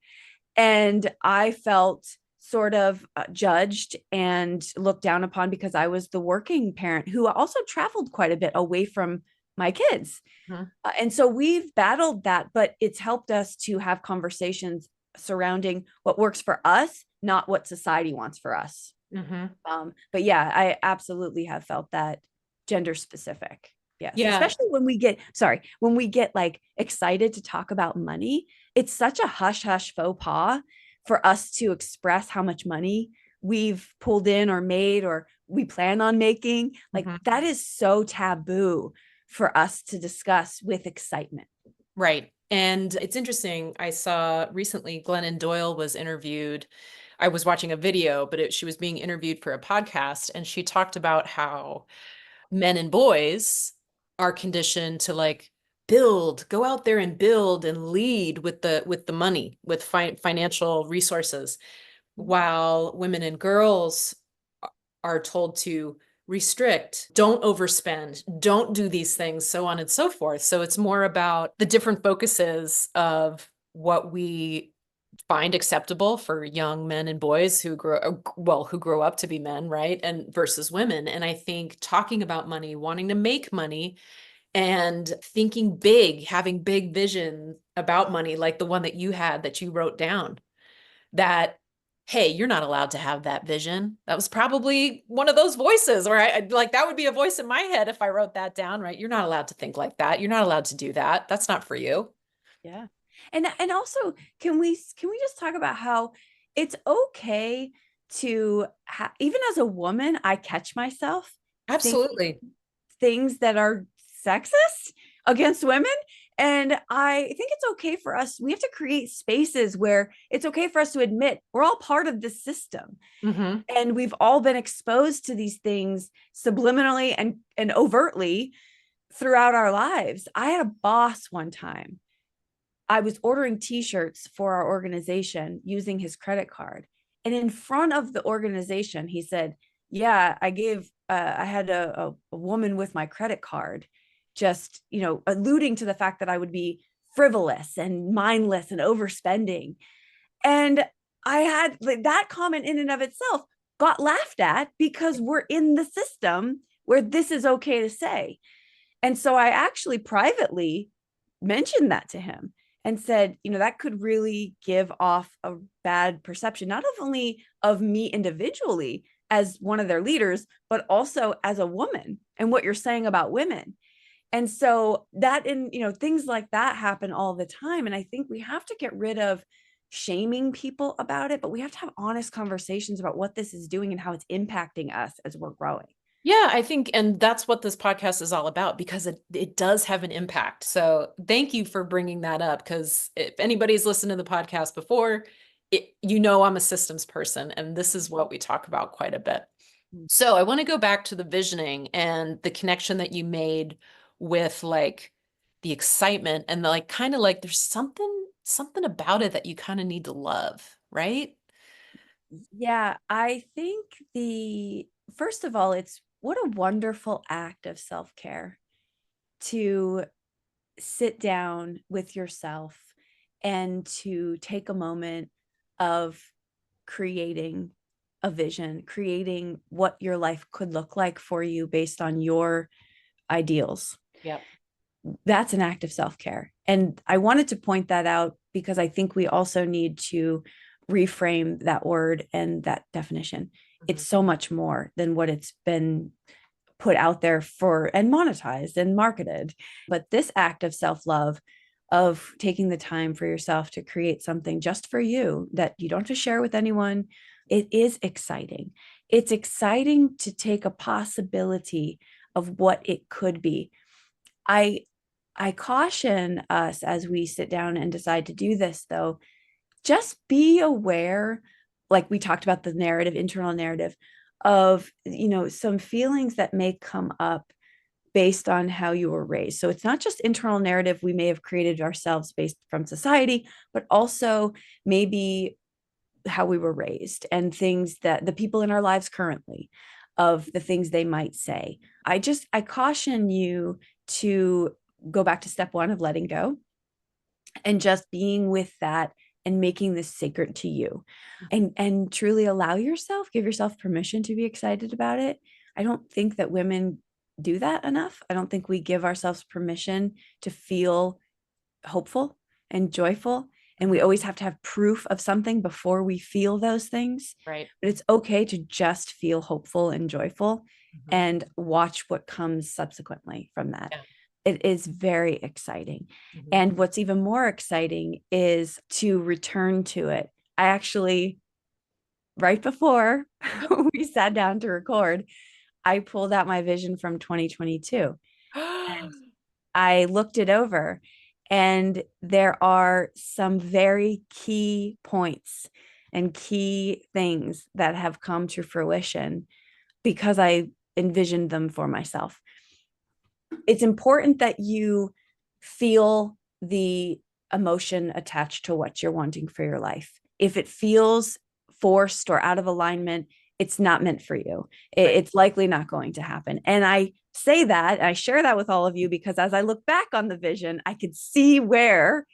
and I felt sort of judged and looked down upon because I was the working parent who also traveled quite a bit away from my kids. Mhm. And so we've battled that, but it's helped us to have conversations surrounding what works for us, not what society wants for us. Mhm. But yeah, I absolutely have felt that gender specific. Yes, Yeah. especially when we get like excited to talk about money, it's such a hush hush faux pas for us to express how much money we've pulled in or made or we plan on making. Like Mhm. that is so taboo for us to discuss with excitement. Right. And it's interesting. I saw recently Glennon Doyle was interviewed. I was watching a video, but she was being interviewed for a podcast, and she talked about how men and boys are conditioned to like build, go out there and build and lead with the money, with financial resources, while women and girls are told to restrict, don't overspend, don't do these things, so on and so forth. So it's more about the different focuses of what we find acceptable for young men and boys who grow up to be men, right? And versus women. And I think talking about money, wanting to make money and thinking big, having big vision about money, like the one that you had that you wrote down, that hey, you're not allowed to have that vision. That was probably one of those voices where like that would be a voice in my head if I wrote that down, right? You're not allowed to think like that. You're not allowed to do that. That's not for you. Yeah. And also can we just talk about how it's okay to even as a woman, I catch myself thinking Absolutely. things that are sexist against women. And I think it's okay for us. We have to create spaces where it's okay for us to admit we're all part of the system. Hmm. And we've all been exposed to these things subliminally and overtly throughout our lives. I had a boss one time I was ordering t-shirts for our organization using his credit card. And in front of the organization, he said, yeah, I had a woman with my credit card, just, alluding to the fact that I would be frivolous and mindless and overspending. And I had like, that comment in and of itself got laughed at because we're in the system where this is okay to say. And so I actually privately mentioned that to him and said, that could really give off a bad perception, not only of me individually as one of their leaders, but also as a woman and what you're saying about women. And so things like that happen all the time. And I think we have to get rid of shaming people about it, but we have to have honest conversations about what this is doing and how it's impacting us as we're growing. Yeah, I think, and that's what this podcast is all about because it does have an impact. So thank you for bringing that up because if anybody's listened to the podcast before, I'm a systems person and this is what we talk about quite a bit. So I want to go back to the visioning and the connection that you made with like the excitement and the, like kind of like there's something about it that you kind of need to love, right? Yeah, I think first of all, it's what a wonderful act of self-care to sit down with yourself and to take a moment of creating a vision, creating what your life could look like for you based on your ideals. Yep. That's an act of self-care. And I wanted to point that out because I think we also need to reframe that word and that definition. Mm-hmm. It's so much more than what it's been put out there for and monetized and marketed. But this act of self-love, of taking the time for yourself to create something just for you that you don't have to share with anyone, it is exciting. It's exciting to take a possibility of what it could be. I caution us as we sit down and decide to do this, though, just be aware, like we talked about the narrative, internal narrative of, some feelings that may come up based on how you were raised. So it's not just internal narrative we may have created ourselves based from society, but also maybe how we were raised and things that the people in our lives currently, of the things they might say. I caution you to go back to step one of letting go and just being with that and making this sacred to you, and truly give yourself permission to be excited about it. I don't think that women do that enough. I don't think we give ourselves permission to feel hopeful and joyful. And we always have to have proof of something before we feel those things. Right. But it's okay to just feel hopeful and joyful and watch what comes subsequently from that. Yeah. It is very exciting. Mm-hmm. And what's even more exciting is to return to it. I actually, right before we sat down to record, I pulled out my vision from 2022 and I looked it over, and there are some very key points and key things that have come to fruition because I envisioned them for myself. It's important that you feel the emotion attached to what you're wanting for your life. If it feels forced or out of alignment, it's not meant for you. It's likely not going to happen. And I say that, I share that with all of you because as I look back on the vision, I could see where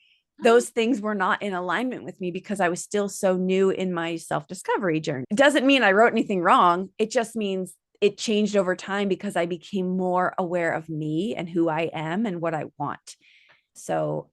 those things were not in alignment with me because I was still so new in my self-discovery journey. It doesn't mean I wrote anything wrong. It just means it changed over time because I became more aware of me and who I am and what I want. So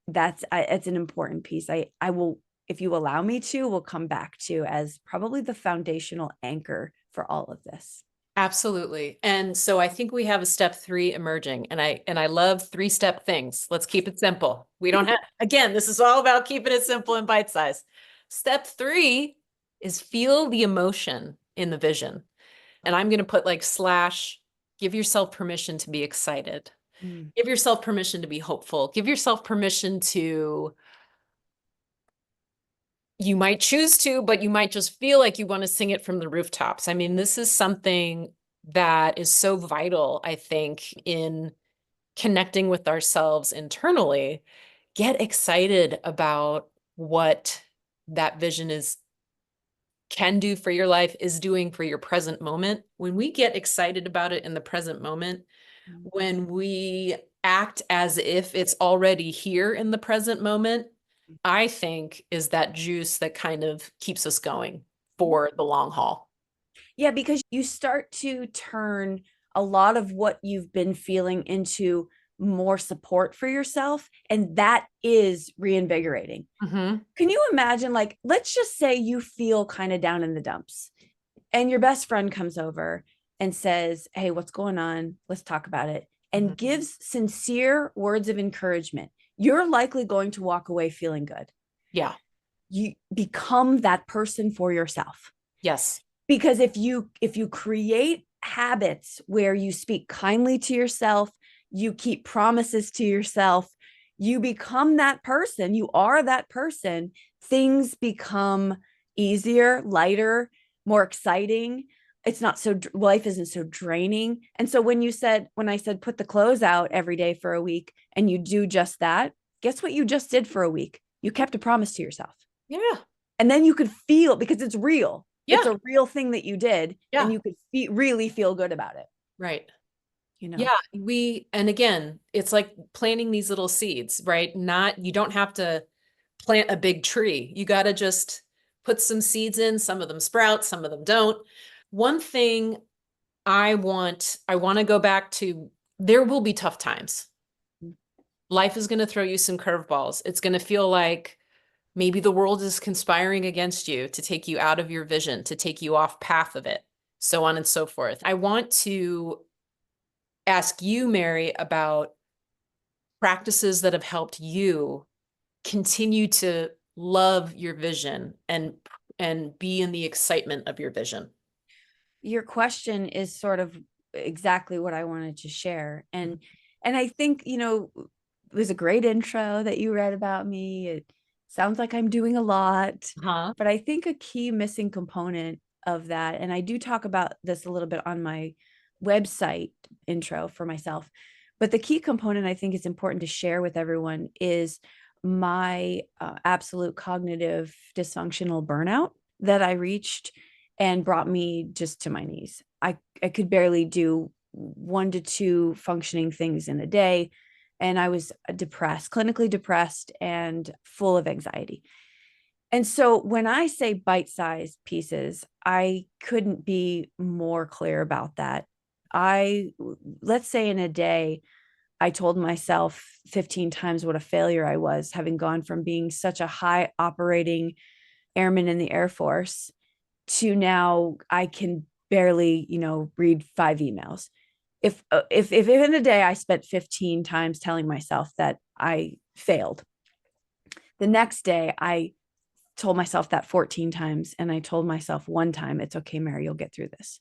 it's an important piece. I will, if you allow me to, we'll come back to as probably the foundational anchor for all of this. Absolutely. And so I think we have a step 3 emerging, and I love 3-step things. Let's keep it simple. We don't have, again, this is all about keeping it simple and bite-sized. Step 3 is feel the emotion in the vision. And I'm going to put like / give yourself permission to be excited. Give yourself permission to be hopeful. Give yourself permission to, you might choose to, but you might just feel like you want to sing it from the rooftops. I mean, this is something that is so vital, I think, in connecting with ourselves internally, get excited about what that vision is can do for your life, is doing for your present moment. When we get excited about it in the present moment, when we act as if it's already here in the present moment, I think is that juice that kind of keeps us going for the long haul. Yeah, because you start to turn a lot of what you've been feeling into more support for yourself. And that is reinvigorating. Mm-hmm. Can you imagine, like, let's just say you feel kind of down in the dumps and your best friend comes over and says, "Hey, what's going on? Let's talk about it." And Mm-hmm. gives sincere words of encouragement. You're likely going to walk away feeling good. Yeah. You become that person for yourself. Yes. Because if you create habits where you speak kindly to yourself, you keep promises to yourself, you become that person, you are that person, things become easier, lighter, more exciting. It's not so, life isn't so draining. And so when I said put the clothes out every day for a week and you do just that, guess what you just did for a week? You kept a promise to yourself. Yeah. And then you could feel, because it's real, it's Yeah. a real thing that you did, Yeah. and you could really feel good about it, Right. you know? Yeah, and again, it's like planting these little seeds, right? You don't have to plant a big tree. You got to just put some seeds in. Some of them sprout, some of them don't. One thing I want to go back to, there will be tough times. Life is going to throw you some curveballs. It's going to feel like maybe the world is conspiring against you to take you out of your vision, to take you off path of it, so on and so forth. I want to ask you, Mary, about practices that have helped you continue to love your vision and be in the excitement of your vision. Your question is sort of exactly what I wanted to share. And I think, it was a great intro that you read about me. It sounds like I'm doing a lot, Huh? but I think a key missing component of that, and I do talk about this a little bit on my website intro for myself, but the key component I think is important to share with everyone is my absolute cognitive dysfunctional burnout that I reached and brought me just to my knees. I could barely do 1 to 2 functioning things in a day. And I was depressed, clinically depressed, and full of anxiety. And so when I say bite-sized pieces, I couldn't be more clear about that. Let's say in a day, I told myself 15 times what a failure I was, having gone from being such a high operating airman in the Air Force to now I can barely, read 5 emails. If in a day I spent 15 times telling myself that I failed, the next day I told myself that 14 times, and I told myself one time, it's okay, Mary, you'll get through this.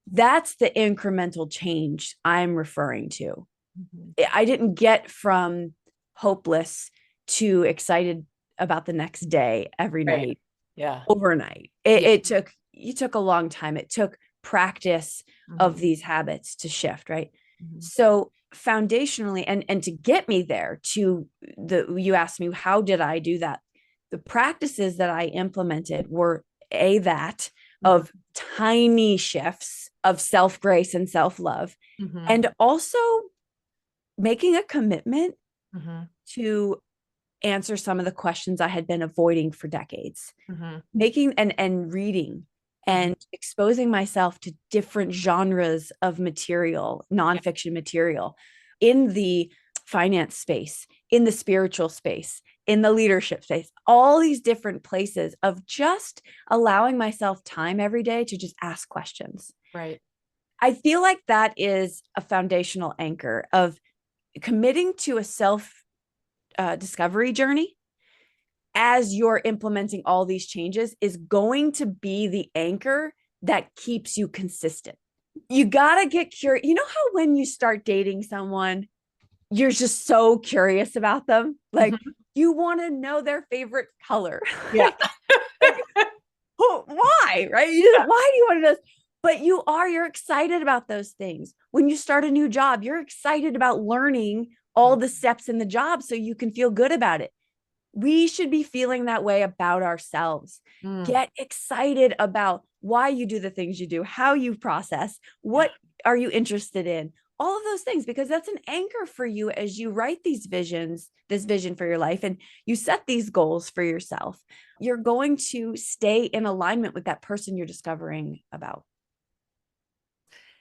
That's the incremental change I'm referring to. Mhm. I didn't get from hopeless to excited about the next day every Right. night Yeah. overnight. Yeah. It took a long time. It took practice of Mhm. these habits to shift, right? Mhm. So foundationally, and to get me there, you asked me, how did I do that? The practices that I implemented were that Mhm. of tiny shifts of self-grace and self-love, Mhm. and also making a commitment Mhm. to answer some of the questions I had been avoiding for decades, Mhm. making and reading Mhm. and exposing myself to different genres of material, Yeah. nonfiction material, in the finance space, in the spiritual space, in the leadership space, all these different places of just allowing myself time every day to just ask questions. Right. I feel like that is a foundational anchor of committing to a self discovery journey as you're implementing all these changes is going to be the anchor that keeps you consistent. You got to get curious. You know how when you start dating someone, you're just so curious about them? Like, Mhm. you want to know their favorite color. Yeah. like, why? Right? Why do you want to know? But you're excited about those things. When you start a new job, you're excited about learning all the steps in the job so you can feel good about it. We should be feeling that way about ourselves. Mm. Get excited about why you do the things you do, how you process, what are you interested in, all of those things, because that's an anchor for you as you write these visions, this vision for your life, and you set these goals for yourself. You're going to stay in alignment with that person you're discovering about.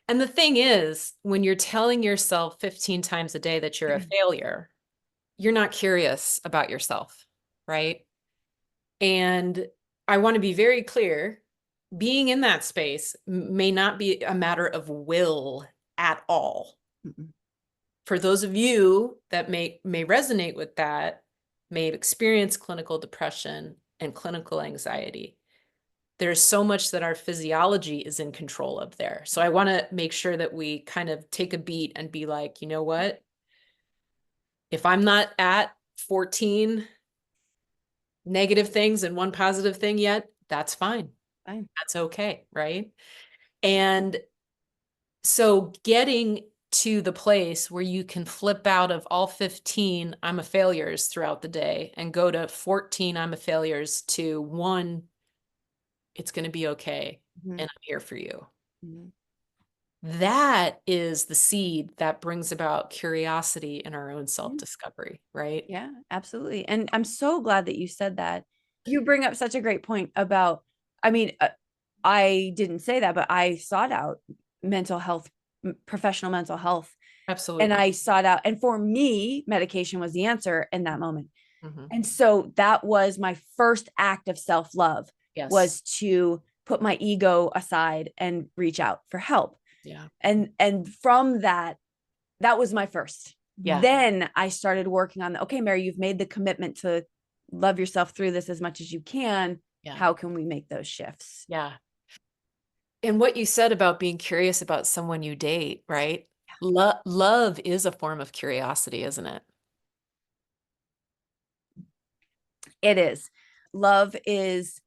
And the thing is, when you're telling yourself 15 times a day that you're a failure, you're not curious about yourself, right? And I want to be very clear, being in that space may not be a matter of will at all. Mm-mm. For those of you that may resonate with that, may have experienced clinical depression and clinical anxiety, there's so much that our physiology is in control of there. So I want to make sure that we kind of take a beat and be like, you know what? If I'm not at 14 negative things and one positive thing yet, that's fine. Fine. That's okay, right? And so getting to the place where you can flip out of all 15 I'm a failures throughout the day and go to 14 I'm a failures to 1 it's going to be okay Mm-hmm. and I'm here for you. Mm-hmm. That is the seed that brings about curiosity in our own self-discovery, right? Yeah, absolutely. And I'm so glad that you said that. You bring up such a great point about, I mean, I didn't say that, but I sought out mental health, professional mental health, and Absolutely. I sought out, and for me, medication was the answer in that moment. Mm-hmm. And so that was my first act of self-love, Yes. was to put my ego aside and reach out for help. Yeah. And from that, that was my first. Yeah. Then I started working on the, okay, Mary, you've made the commitment to love yourself through this as much as you can. Yeah. How can we make those shifts? Yeah. And what you said about being curious about someone you date, right? Love is a form of curiosity, isn't it? It is. Love is,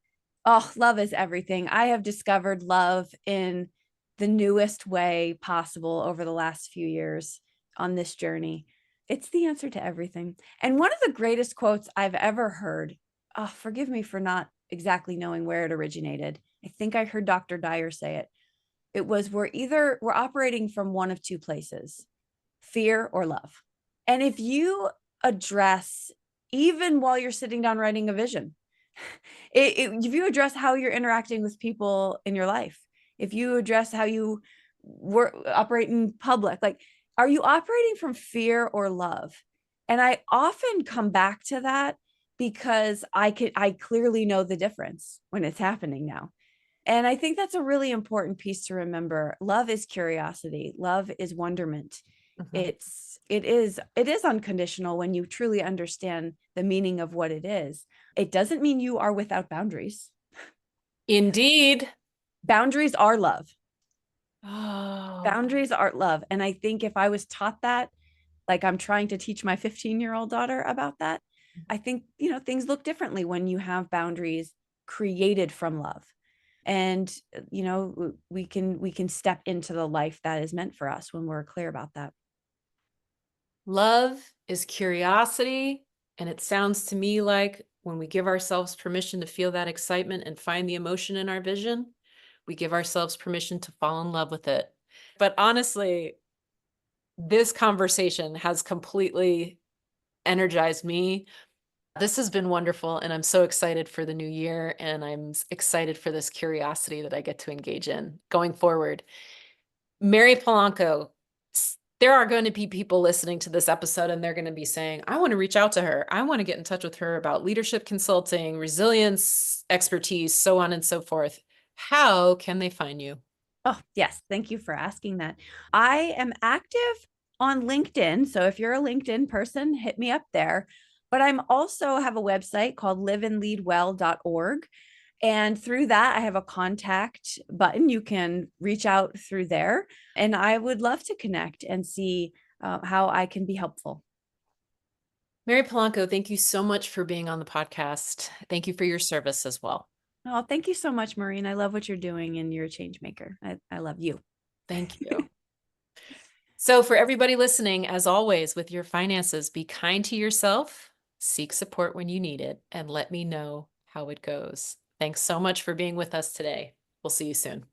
oh, love is everything. I have discovered love in the newest way possible over the last few years on this journey. It's the answer to everything. And one of the greatest quotes I've ever heard, oh, forgive me for not exactly knowing where it originated. I think I heard Dr. Dyer say it. It was, we're operating from one of two places, fear or love. And if you address, even while you're sitting down writing a vision, if you address how you're interacting with people in your life, if you address how you operate in public, like, are you operating from fear or love? And I often come back to that because I clearly know the difference when it's happening now. And I think that's a really important piece to remember. Love is curiosity. Love is wonderment. Mm-hmm. It is unconditional when you truly understand the meaning of what it is. It doesn't mean you are without boundaries. Indeed. Boundaries are love. Oh, Boundaries are love. And I think if I was taught that, like I'm trying to teach my 15-year-old daughter about that, I think, things look differently when you have boundaries created from love. And we can step into the life that is meant for us when we're clear about that. love is curiosity. And it sounds to me like when we give ourselves permission to feel that excitement and find the emotion in our vision, we give ourselves permission to fall in love with it. But honestly, this conversation has completely energized me. This has been wonderful, and I'm so excited for the new year, and I'm excited for this curiosity that I get to engage in going forward. Mary Polanco, there are going to be people listening to this episode and they're going to be saying, I want to reach out to her. I want to get in touch with her about leadership consulting, resilience, expertise, so on and so forth. How can they find you? Oh, yes. Thank you for asking that. I am active on LinkedIn. So if you're a LinkedIn person, hit me up there. But I'm also have a website called liveandleadwell.org. And through that, I have a contact button. You can reach out through there. And I would love to connect and see how I can be helpful. Mary Polanco, thank you so much for being on the podcast. Thank you for your service as well. Oh, thank you so much, Maureen. I love what you're doing and you're a change maker. I love you. Thank you. So So for everybody listening, as always, with your finances, be kind to yourself, seek support when you need it, and let me know how it goes. Thanks so much for being with us today. We'll see you soon.